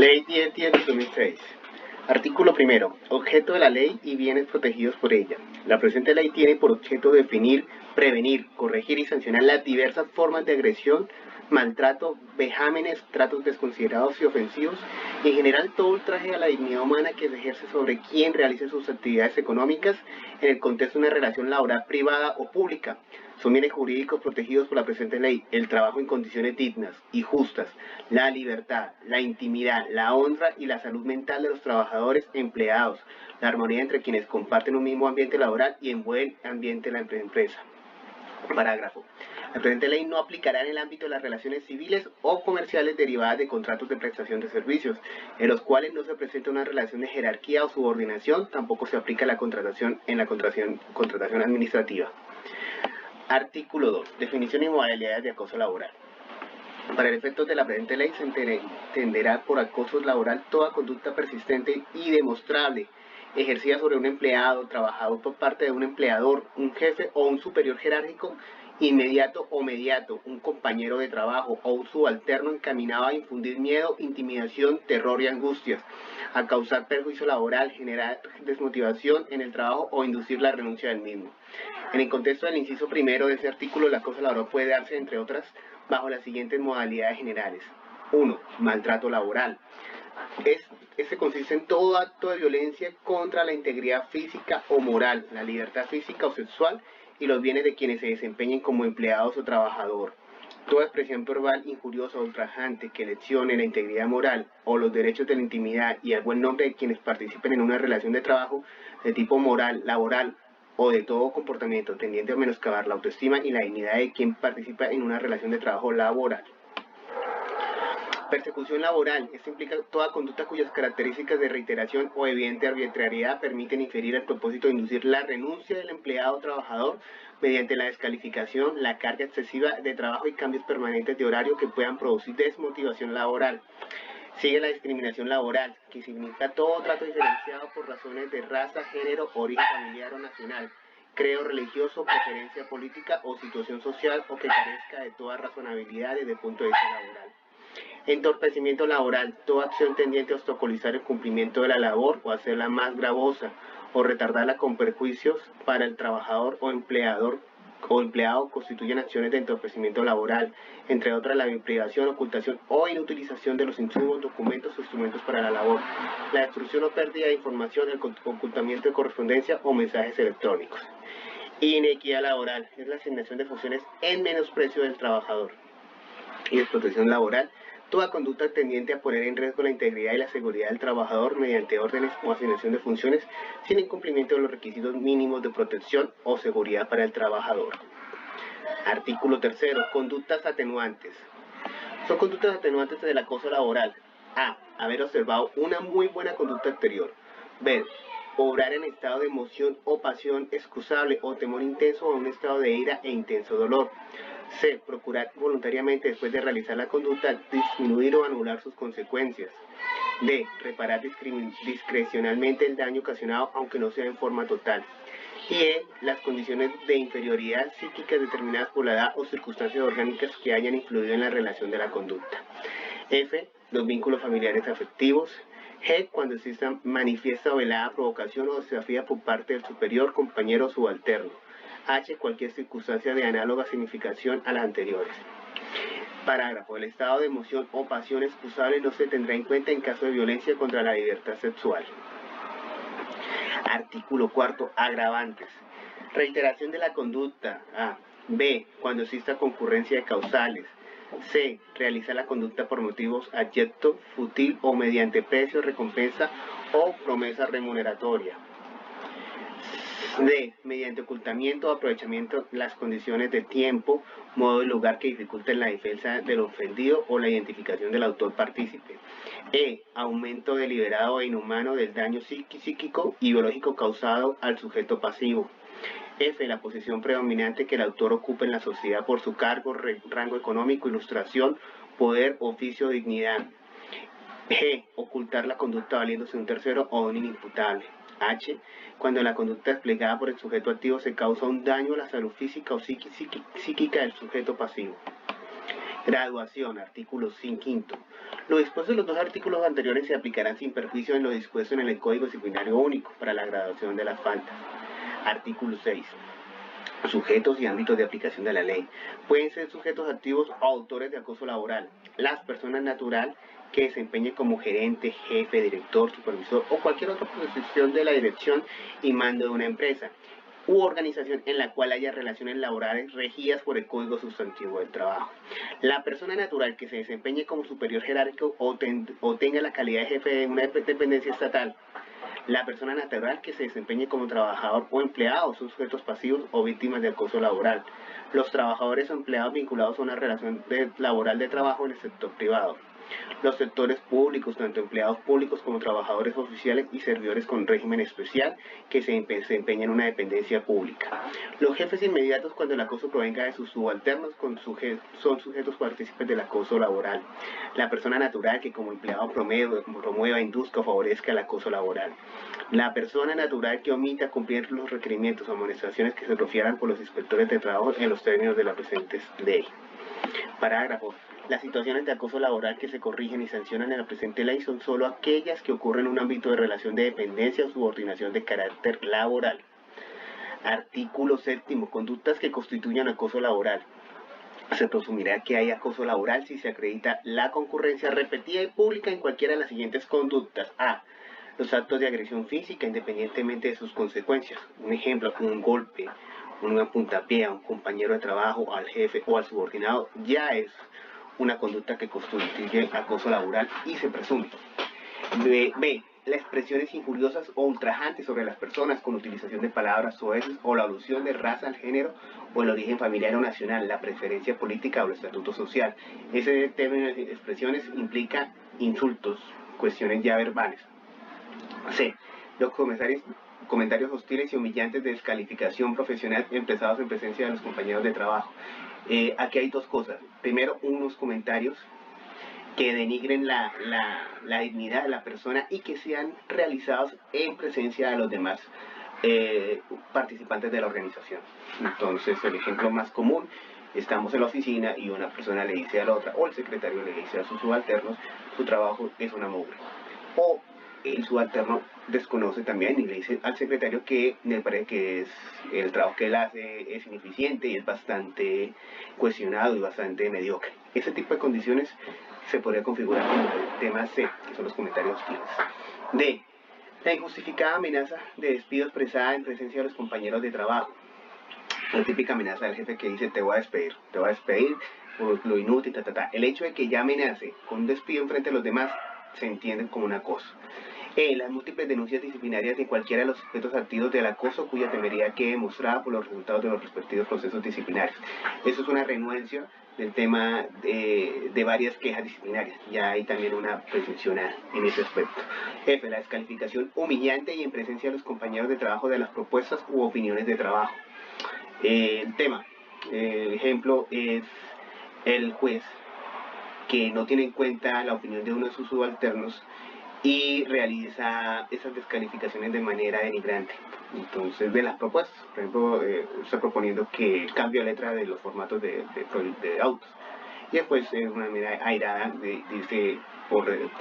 Ley 1010 de 2006. Artículo primero. Objeto de la ley y bienes protegidos por ella. La presente ley tiene por objeto definir, prevenir, corregir y sancionar las diversas formas de agresión, maltrato, vejámenes, tratos desconsiderados y ofensivos, y en general todo ultraje a la dignidad humana que se ejerce sobre quien realice sus actividades económicas en el contexto de una relación laboral privada o pública. Son bienes jurídicos protegidos por la presente ley: el trabajo en condiciones dignas y justas, la libertad, la intimidad, la honra y la salud mental de los trabajadores empleados, la armonía entre quienes comparten un mismo ambiente laboral y en buen ambiente la empresa. Parágrafo. La presente ley no aplicará en el ámbito de las relaciones civiles o comerciales derivadas de contratos de prestación de servicios, en los cuales no se presenta una relación de jerarquía o subordinación. Tampoco se aplica la contratación en la contratación administrativa. Artículo 2. Definición y modalidades de acoso laboral. Para el efecto de la presente ley se entenderá por acoso laboral toda conducta persistente y demostrable ejercida sobre un empleado, trabajador por parte de un empleador, un jefe o un superior jerárquico inmediato o mediato, un compañero de trabajo o un subalterno encaminado a infundir miedo, intimidación, terror y angustias, a causar perjuicio laboral, generar desmotivación en el trabajo o inducir la renuncia del mismo. En el contexto del inciso primero de ese artículo, el acoso laboral puede darse, entre otras, bajo las siguientes modalidades generales. 1. Maltrato laboral. Este consiste en todo acto de violencia contra la integridad física o moral, la libertad física o sexual y los bienes de quienes se desempeñen como empleados o trabajador. Toda expresión verbal injuriosa o ultrajante que lesione la integridad moral o los derechos de la intimidad y el buen nombre de quienes participen en una relación de trabajo de tipo moral, laboral o de todo comportamiento tendiente a menoscabar la autoestima y la dignidad de quien participa en una relación de trabajo laboral. Persecución laboral. Esto implica toda conducta cuyas características de reiteración o evidente arbitrariedad permiten inferir el propósito de inducir la renuncia del empleado o trabajador mediante la descalificación, la carga excesiva de trabajo y cambios permanentes de horario que puedan producir desmotivación laboral. Sigue la discriminación laboral, que significa todo trato diferenciado por razones de raza, género, origen familiar o nacional, credo religioso, preferencia política o situación social, o que carezca de toda razonabilidad desde el punto de vista laboral. Entorpecimiento laboral. Toda acción tendiente a obstaculizar el cumplimiento de la labor o hacerla más gravosa o retardarla con perjuicios para el trabajador o empleado constituyen acciones de entorpecimiento laboral, entre otras la privación, ocultación o inutilización de los insumos, documentos o instrumentos para la labor, la destrucción o pérdida de información, el ocultamiento de correspondencia o mensajes electrónicos. Inequidad laboral. Es la asignación de funciones en menosprecio del trabajador. Y explotación laboral. Toda conducta tendiente a poner en riesgo la integridad y la seguridad del trabajador mediante órdenes o asignación de funciones sin el cumplimiento de los requisitos mínimos de protección o seguridad para el trabajador. Artículo 3. Conductas atenuantes. Son conductas atenuantes del acoso laboral. A. Haber observado una muy buena conducta anterior. B. Obrar en estado de emoción o pasión excusable o temor intenso o un estado de ira e intenso dolor. C. Procurar voluntariamente, después de realizar la conducta, disminuir o anular sus consecuencias. D. Reparar discrecionalmente el daño ocasionado, aunque no sea en forma total. Y E. Las condiciones de inferioridad psíquica determinadas por la edad o circunstancias orgánicas que hayan influido en la relación de la conducta. F. Los vínculos familiares afectivos. G. Cuando exista manifiesta o velada provocación o desafía por parte del superior, compañero o subalterno. H. Cualquier circunstancia de análoga significación a las anteriores. Parágrafo. El estado de emoción o pasión excusable no se tendrá en cuenta en caso de violencia contra la libertad sexual. Artículo 4. Agravantes. Reiteración de la conducta. A. B. Cuando exista concurrencia de causales. C. Realiza la conducta por motivos abyectos, fútil o mediante precio, recompensa o promesa remuneratoria. D. Mediante ocultamiento o aprovechamiento las condiciones de tiempo, modo y lugar que dificulten la defensa del ofendido o la identificación del autor partícipe. E. Aumento deliberado e inhumano del daño psíquico y biológico causado al sujeto pasivo. F. La posición predominante que el autor ocupa en la sociedad por su cargo, rango económico, ilustración, poder, oficio, dignidad. G. Ocultar la conducta valiéndose de un tercero o un inimputable. H. Cuando la conducta desplegada por el sujeto activo se causa un daño a la salud física o psíquica del sujeto pasivo. Graduación, artículo 5. Lo dispuesto en los dos artículos anteriores se aplicarán sin perjuicio en lo dispuesto en el Código Disciplinario Único para la graduación de las faltas. Artículo 6. Sujetos y ámbitos de aplicación de la ley. Pueden ser sujetos activos o autores de acoso laboral. Las personas natural que desempeñen como gerente, jefe, director, supervisor o cualquier otra posición de la dirección y mando de una empresa u organización en la cual haya relaciones laborales regidas por el Código Sustantivo del Trabajo. La persona natural que se desempeñe como superior jerárquico o tenga la calidad de jefe de una dependencia estatal. La persona natural que se desempeñe como trabajador o empleado son sujetos pasivos o víctimas de acoso laboral. Los trabajadores o empleados vinculados a una relación laboral de trabajo en el sector privado. Los sectores públicos, tanto empleados públicos como trabajadores oficiales y servidores con régimen especial que se desempeñan en una dependencia pública. Los jefes inmediatos cuando el acoso provenga de sus subalternos son sujetos partícipes del acoso laboral. La persona natural que como empleado promueva, induzca o favorezca el acoso laboral. La persona natural que omita cumplir los requerimientos o amonestaciones que se profieran por los inspectores de trabajo en los términos de la presente ley. Parágrafo. Las situaciones de acoso laboral que se corrigen y sancionan en la presente ley son solo aquellas que ocurren en un ámbito de relación de dependencia o subordinación de carácter laboral. Artículo 7. Conductas que constituyan acoso laboral. Se presumirá que hay acoso laboral si se acredita la concurrencia repetida y pública en cualquiera de las siguientes conductas. A. Los actos de agresión física independientemente de sus consecuencias. Un ejemplo, un golpe, una puntapié a un compañero de trabajo, al jefe o al subordinado, ya es una conducta que constituye acoso laboral y se presume. B. Las expresiones injuriosas o ultrajantes sobre las personas con utilización de palabras soeces o la alusión de raza al género o el origen familiar o nacional, la preferencia política o el estatuto social. Ese término de expresiones implica insultos, cuestiones ya verbales. C. Los comentarios hostiles y humillantes de descalificación profesional empezados en presencia de los compañeros de trabajo. Aquí hay dos cosas. Primero, unos comentarios que denigren la dignidad de la persona y que sean realizados en presencia de los demás participantes de la organización. Entonces, el ejemplo más común, estamos en la oficina y una persona le dice a la otra, o el secretario le dice a sus subalternos, su trabajo es una mugre. O el subalterno desconoce también y le dice al secretario que me parece que el trabajo que él hace es ineficiente y es bastante cuestionado y bastante mediocre. Ese tipo de condiciones se podría configurar como el tema C, que son los comentarios hostiles. D. La injustificada amenaza de despido expresada en presencia de los compañeros de trabajo. La típica amenaza del jefe que dice te voy a despedir por lo inútil, El hecho de que ya amenace con un despido en frente a los demás se entiende como un acoso. Las múltiples denuncias disciplinarias de cualquiera de los sujetos activos del acoso cuya temeridad quede demostrada por los resultados de los respectivos procesos disciplinarios. Eso es una renuencia del tema de varias quejas disciplinarias. Ya hay también una presunción en ese aspecto. F. La descalificación humillante y en presencia de los compañeros de trabajo de las propuestas u opiniones de trabajo. El ejemplo es el juez que no tiene en cuenta la opinión de uno de sus subalternos y realiza esas descalificaciones de manera denigrante. Entonces, de las propuestas, por ejemplo, está proponiendo que cambie la letra de los formatos de autos. Y después, de una manera airada, dice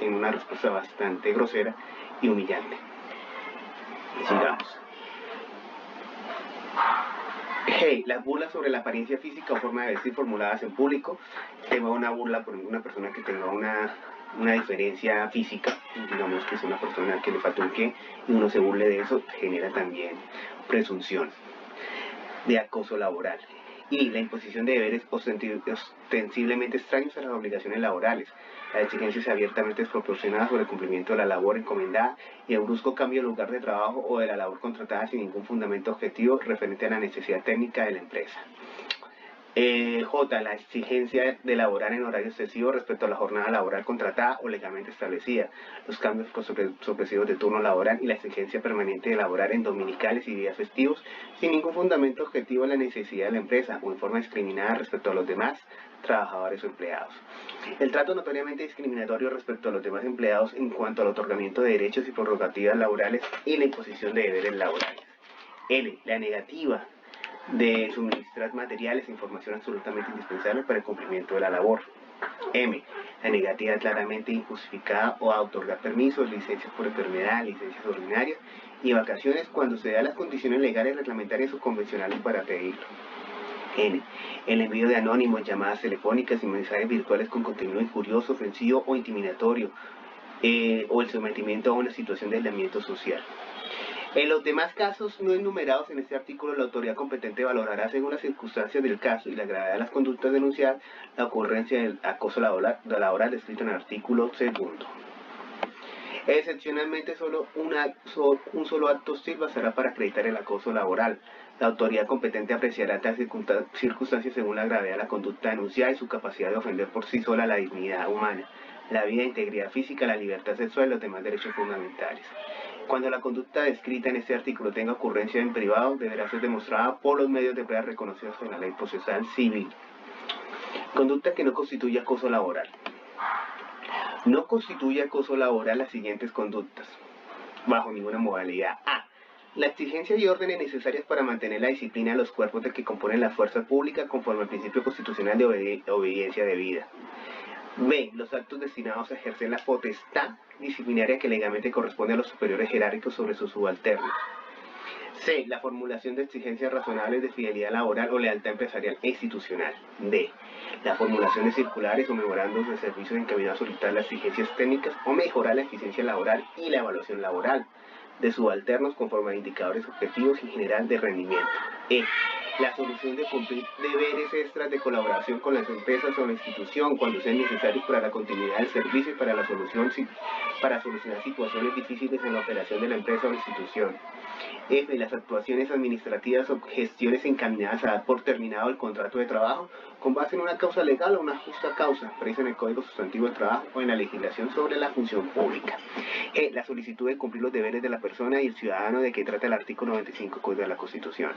en una respuesta bastante grosera y humillante. Sigamos. Hey, las burlas sobre la apariencia física o forma de vestir formuladas en público. Tengo una burla por una persona que tenga una diferencia física, digamos que es una persona que le falta un pie, y uno se burle de eso, genera también presunción de acoso laboral. Y la imposición de deberes ostensiblemente extraños a las obligaciones laborales, las exigencias abiertamente desproporcionadas sobre el cumplimiento de la labor encomendada y el brusco cambio de lugar de trabajo o de la labor contratada sin ningún fundamento objetivo referente a la necesidad técnica de la empresa. J. La exigencia de laborar en horario excesivo respecto a la jornada laboral contratada o legalmente establecida, los cambios sorpresivos de turno laboral y la exigencia permanente de laborar en dominicales y días festivos sin ningún fundamento objetivo en la necesidad de la empresa o en forma discriminada respecto a los demás trabajadores o empleados. El trato notoriamente discriminatorio respecto a los demás empleados en cuanto al otorgamiento de derechos y prerrogativas laborales y la imposición de deberes laborales. L. La negativa de suministrar materiales e información absolutamente indispensable para el cumplimiento de la labor. M. La negativa claramente injustificada o a otorgar permisos, licencias por enfermedad, licencias ordinarias y vacaciones cuando se dan las condiciones legales, reglamentarias o convencionales para pedirlo. N. El envío de anónimos, llamadas telefónicas y mensajes virtuales con contenido injurioso, ofensivo o intimidatorio, o el sometimiento a una situación de aislamiento social. En los demás casos no enumerados en este artículo, la autoridad competente valorará según las circunstancias del caso y la gravedad de las conductas denunciadas la ocurrencia del acoso laboral descrito en el artículo 2. Excepcionalmente, un solo acto hostil bastará para acreditar el acoso laboral. La autoridad competente apreciará tal circunstancias según la gravedad de la conducta denunciada y su capacidad de ofender por sí sola la dignidad humana, la vida e integridad física, la libertad sexual y los demás derechos fundamentales. Cuando la conducta descrita en este artículo tenga ocurrencia en privado, deberá ser demostrada por los medios de prueba reconocidos en la ley procesal civil. Conducta que no constituye acoso laboral. No constituye acoso laboral las siguientes conductas, bajo ninguna modalidad. A. La exigencia y órdenes necesarias para mantener la disciplina de los cuerpos de que componen la fuerza pública conforme al principio constitucional de obediencia debida. B. Los actos destinados a ejercer la potestad disciplinaria que legalmente corresponde a los superiores jerárquicos sobre sus subalternos. C. La formulación de exigencias razonables de fidelidad laboral o lealtad empresarial e institucional. D. La formulación de circulares o memorandos de servicios encaminados a solicitar las exigencias técnicas o mejorar la eficiencia laboral y la evaluación laboral de subalternos conforme a indicadores objetivos y general de rendimiento. E. La solución de cumplir deberes extras de colaboración con las empresas o la institución cuando sean necesarios para la continuidad del servicio y para solucionar situaciones difíciles en la operación de la empresa o la institución. F. Las actuaciones administrativas o gestiones encaminadas a dar por terminado el contrato de trabajo con base en una causa legal o una justa causa prevista en el Código Sustantivo del Trabajo o en la legislación sobre la función pública. G. La solicitud de cumplir los deberes de la persona y el ciudadano de que trata el artículo 95 de la Constitución.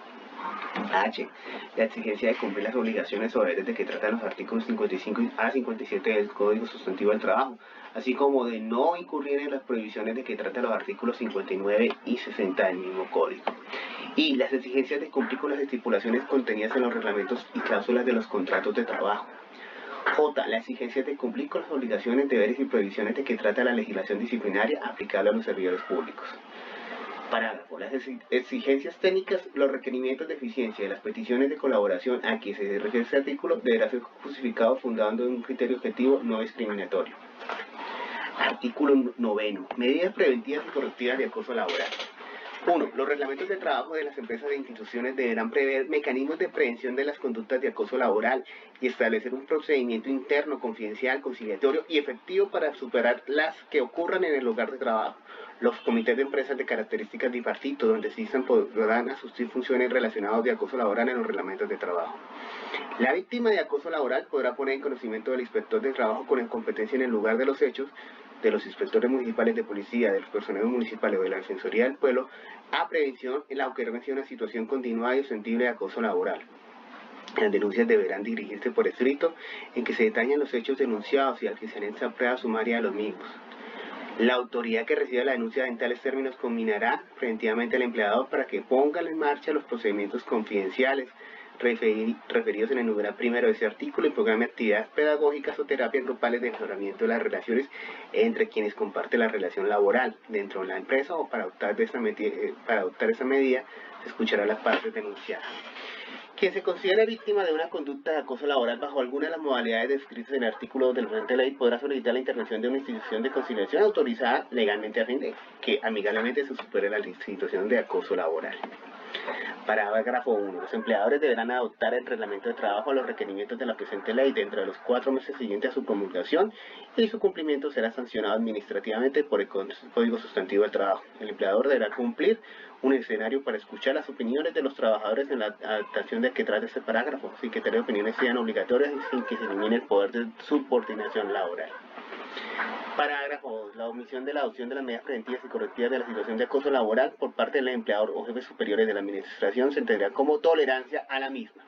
H. La exigencia de cumplir las obligaciones o deberes de que tratan los artículos 55 a 57 del Código Sustantivo del Trabajo, así como de no incurrir en las prohibiciones de que tratan los artículos 59 y 60 del mismo Código. Y las exigencias de cumplir con las estipulaciones contenidas en los reglamentos y cláusulas de los contratos de trabajo. J. La exigencia de cumplir con las obligaciones, deberes y prohibiciones de que trata la legislación disciplinaria aplicable a los servidores públicos. Parágrafo. Las exigencias técnicas, los requerimientos de eficiencia y las peticiones de colaboración a que se refiere este artículo deberá ser justificado fundando en un criterio objetivo no discriminatorio. Artículo 9. Medidas preventivas y correctivas de acoso laboral. 1. Los reglamentos de trabajo de las empresas e instituciones deberán prever mecanismos de prevención de las conductas de acoso laboral y establecer un procedimiento interno, confidencial, conciliatorio y efectivo para superar las que ocurran en el lugar de trabajo. Los comités de empresas de características bipartito donde existan podrán asumir funciones relacionadas de acoso laboral en los reglamentos de trabajo. La víctima de acoso laboral podrá poner en conocimiento del inspector de trabajo con incompetencia en el lugar de los hechos, de los inspectores municipales de policía, de los personeros municipales o de la Defensoría del Pueblo, a prevención en la ocurrencia de una situación continuada y ostensible de acoso laboral. Las denuncias deberán dirigirse por escrito en que se detallen los hechos denunciados y al que se anexa prueba sumaria de los mismos. La autoridad que reciba la denuncia en tales términos combinará preventivamente al empleador para que pongan en marcha los procedimientos confidenciales referidos en el numeral primero de ese artículo y programe actividades pedagógicas o terapias grupales de mejoramiento de las relaciones entre quienes comparten la relación laboral dentro de la empresa o para adoptar esa medida se escuchará a las partes denunciadas. Quien se considere víctima de una conducta de acoso laboral bajo alguna de las modalidades descritas en el artículo 2 de la presente ley podrá solicitar la intervención de una institución de conciliación autorizada legalmente a fin de que amigablemente se supere la situación de acoso laboral. Parágrafo 1. Los empleadores deberán adoptar el reglamento de trabajo a los requerimientos de la presente ley dentro de los 4 meses siguientes a su promulgación y su cumplimiento será sancionado administrativamente por el Código Sustantivo del Trabajo. El empleador deberá cumplir un escenario para escuchar las opiniones de los trabajadores en la adaptación de que trata este parágrafo, sin que tales opiniones sean obligatorias y sin que se elimine el poder de subordinación laboral. Parágrafo 2. La omisión de la adopción de las medidas preventivas y correctivas de la situación de acoso laboral por parte del empleador o jefes superiores de la administración se entenderá como tolerancia a la misma.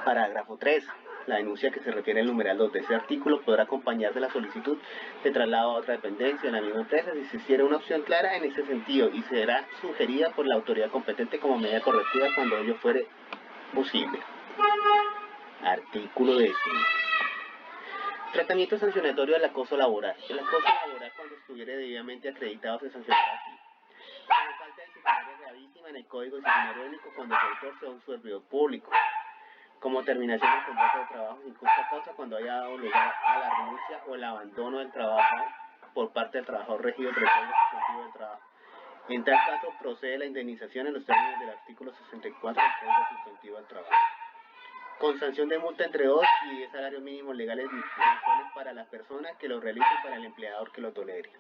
Parágrafo 3. La denuncia que se refiere al numeral 2 de ese artículo podrá acompañar de la solicitud de traslado a otra dependencia de la misma empresa si existiera una opción clara en ese sentido y será sugerida por la autoridad competente como medida correctiva cuando ello fuere posible. Artículo 10. Tratamiento sancionatorio del acoso laboral. El acoso laboral, cuando estuviere debidamente acreditado, se sancionará así. Como falta disciplinaria gravísima en el Código Disciplinario Único cuando el autor sea un servidor público. Como terminación del contrato de trabajo sin justa causa cuando haya dado lugar a la renuncia o el abandono del trabajo por parte del trabajador regido por el Código Sustantivo del Trabajo. En tal caso, procede la indemnización en los términos del artículo 64 del Código Sustantivo del Trabajo. Con sanción de multa entre 2 y 10 salarios mínimos legales mensuales para la persona que lo realice y para el empleador que lo tolere.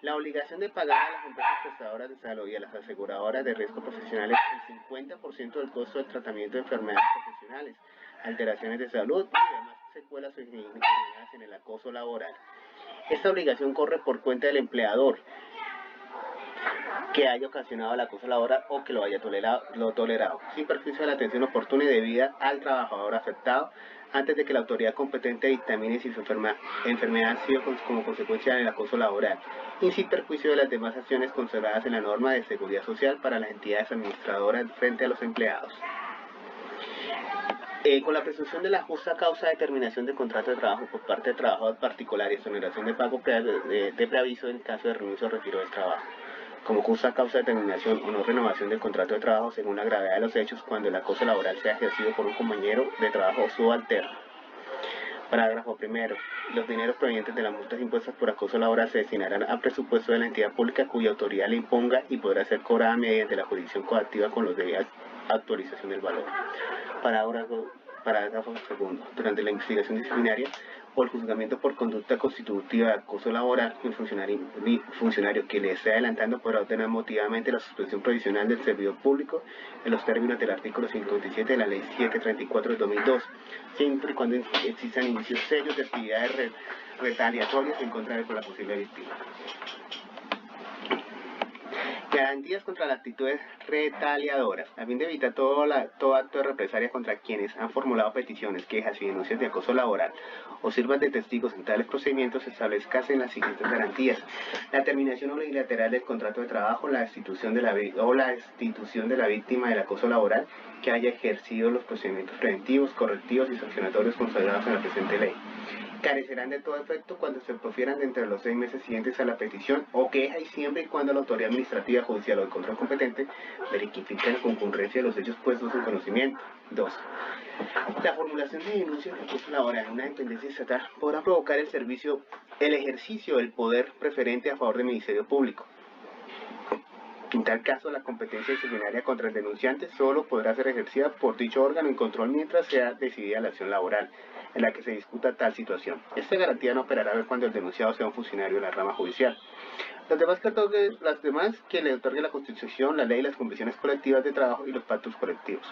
La obligación de pagar a las empresas prestadoras de salud y a las aseguradoras de riesgo profesionales el 50% del costo del tratamiento de enfermedades profesionales, alteraciones de salud y demás secuelas originadas en el acoso laboral. Esta obligación corre por cuenta del empleador que haya ocasionado el acoso laboral o que lo haya tolerado, sin perjuicio de la atención oportuna y debida al trabajador afectado, antes de que la autoridad competente dictamine si su enfermedad ha sido como consecuencia del acoso laboral, y sin perjuicio de las demás acciones consagradas en la norma de seguridad social para las entidades administradoras frente a los empleados. Con la presunción de la justa causa de terminación de contrato de trabajo por parte del trabajador particular y exoneración de pago de preaviso en caso de renuncia o retiro del trabajo. Como justa causa de terminación o no renovación del contrato de trabajo según la gravedad de los hechos cuando el acoso laboral sea ejercido por un compañero de trabajo o subalterno. Parágrafo primero. Los dineros provenientes de las multas impuestas por acoso laboral se destinarán a presupuesto de la entidad pública cuya autoridad le imponga y podrá ser cobrada mediante la jurisdicción coactiva con los debida actualización del valor. Parágrafo segundo. Durante la investigación disciplinaria o el juzgamiento por conducta constitutiva de acoso laboral, el funcionario que le esté adelantando podrá obtener motivadamente la suspensión provisional del servidor público en los términos del artículo 57 de la Ley 734 de 2002, siempre y cuando existan indicios serios de actividades retaliatorias en contra de la posible víctima. Garantías contra las actitudes retaliadoras. A fin de evitar todo acto de represalia contra quienes han formulado peticiones, quejas y denuncias de acoso laboral o sirvan de testigos en tales procedimientos, se establezcan las siguientes garantías: la terminación unilateral del contrato de trabajo, la destitución de la víctima del acoso laboral que haya ejercido los procedimientos preventivos, correctivos y sancionatorios consagrados en la presente ley. Carecerán de todo efecto cuando se profieran dentro de los 6 meses siguientes a la petición o queja y siempre y cuando la autoridad administrativa, judicial o de control competente verifique la concurrencia de los hechos puestos en conocimiento. 2. La formulación de denuncias de acoso laboral en una dependencia estatal podrá provocar el ejercicio del poder preferente a favor del Ministerio Público. En tal caso, la competencia disciplinaria contra el denunciante solo podrá ser ejercida por dicho órgano en control mientras sea decidida la acción laboral en la que se discuta tal situación. Esta garantía no operará cuando el denunciado sea un funcionario de la rama judicial. Las demás que le otorgue la Constitución, la ley, las convenciones colectivas de trabajo y los pactos colectivos.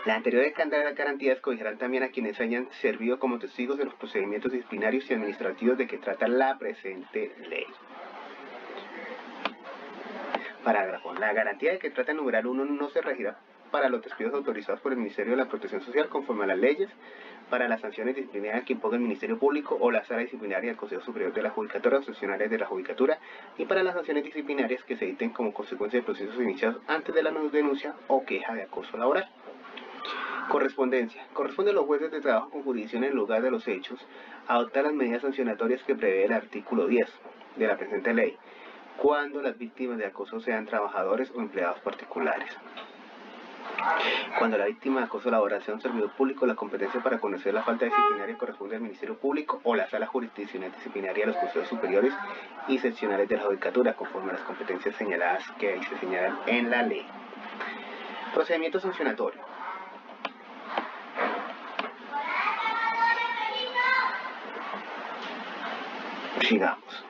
Las anteriores garantías cobijarán también a quienes hayan servido como testigos de los procedimientos disciplinarios y administrativos de que trata la presente ley. Parágrafo. La garantía de que trata el numeral 1 no se regirá para los despidos autorizados por el Ministerio de la Protección Social conforme a las leyes, para las sanciones disciplinarias que imponga el Ministerio Público o la Sala Disciplinaria del Consejo Superior de la Judicatura o seccionales de la Judicatura, y para las sanciones disciplinarias que se dicten como consecuencia de procesos iniciados antes de la denuncia o queja de acoso laboral. Correspondencia. Corresponde a los jueces de trabajo con jurisdicción en lugar de los hechos adoptar las medidas sancionatorias que prevé el artículo 10 de la presente ley, cuando las víctimas de acoso sean trabajadores o empleados particulares. Cuando la víctima de acoso laboral sea un servidor público, la competencia para conocer la falta disciplinaria corresponde al Ministerio Público o la Sala Jurisdiccional Disciplinaria de los Consejos Superiores y Seccionales de la Judicatura, conforme a las competencias señaladas que ahí se señalan en la ley. Procedimiento sancionatorio. Sigamos.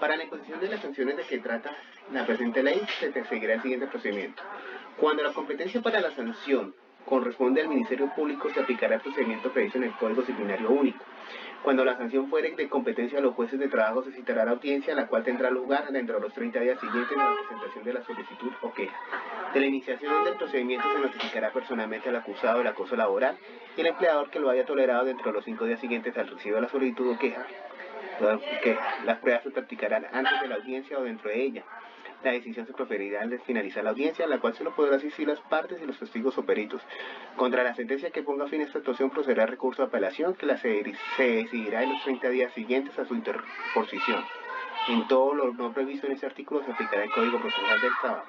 Para la imposición de las sanciones de que trata la presente ley, se seguirá el siguiente procedimiento. Cuando la competencia para la sanción corresponde al Ministerio Público, se aplicará el procedimiento previsto en el Código Disciplinario Único. Cuando la sanción fuere de competencia de los jueces de trabajo, se citará la audiencia, la cual tendrá lugar dentro de los 30 días siguientes a la presentación de la solicitud o queja. De la iniciación del procedimiento se notificará personalmente al acusado del acoso laboral y el empleador que lo haya tolerado dentro de los 5 días siguientes al recibo de la solicitud o queja. Las pruebas se practicarán antes de la audiencia o dentro de ella. La decisión se proferirá al finalizar la audiencia, en la cual se lo podrán asistir las partes y los testigos o peritos. Contra la sentencia que ponga fin a esta actuación procederá recurso de apelación, que se decidirá en los 30 días siguientes a su interposición. En todo lo no previsto en este artículo se aplicará el Código Procesal del Trabajo.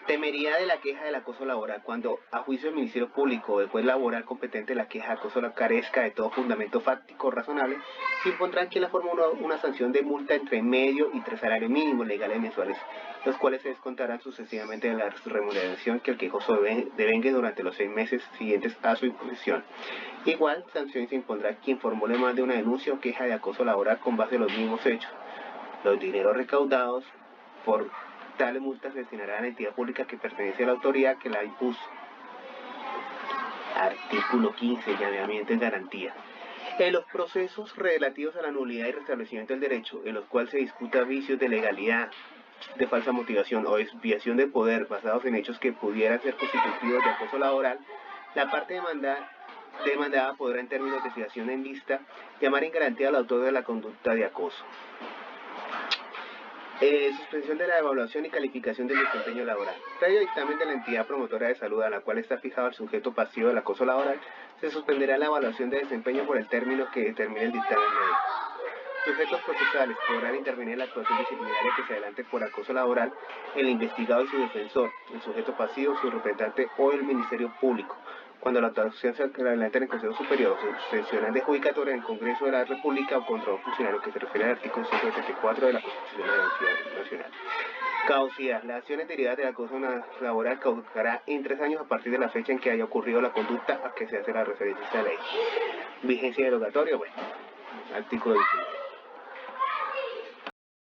Temeridad de la queja del acoso laboral. Cuando, a juicio del Ministerio Público o del juez laboral competente, la queja de acoso carezca de todo fundamento fáctico razonable, se impondrá aquí en la forma una sanción de multa entre medio y 3 salarios mínimos legales mensuales, los cuales se descontarán sucesivamente de la remuneración que el quejoso devengue durante los 6 meses siguientes a su imposición. Igual sanción se impondrá quien formule más de una denuncia o queja de acoso laboral con base en los mismos hechos. Los dineros recaudados por tales multas se destinarán a la entidad pública que pertenece a la autoridad que la impuso. Artículo 15. Llamamiento en garantía. En los procesos relativos a la nulidad y restablecimiento del derecho, en los cuales se discuta vicios de legalidad, de falsa motivación o desviación de poder basados en hechos que pudieran ser constitutivos de acoso laboral, la parte demandada podrá, en términos de fijación en vista, llamar en garantía al autor de la conducta de acoso. Suspensión de la evaluación y calificación del desempeño laboral. Previo dictamen de la entidad promotora de salud a la cual está fijado el sujeto pasivo del acoso laboral, se suspenderá la evaluación de desempeño por el término que determine el dictamen médico. Sujetos procesales podrán intervenir en la actuación disciplinaria que se adelante por acoso laboral el investigado y su defensor, el sujeto pasivo, su representante o el Ministerio Público. Cuando la actuación se adelante en el Consejo Superior, se sesionan de judicatoria en el Congreso de la República o contra un funcionario que se refiere al artículo 174 de la Constitución Nacional. Caducidad. Las acciones derivadas del acoso laboral caducará en 3 años a partir de la fecha en que haya ocurrido la conducta a que se hace la referencia a la ley. Vigencia derogatoria, bueno, artículo 19.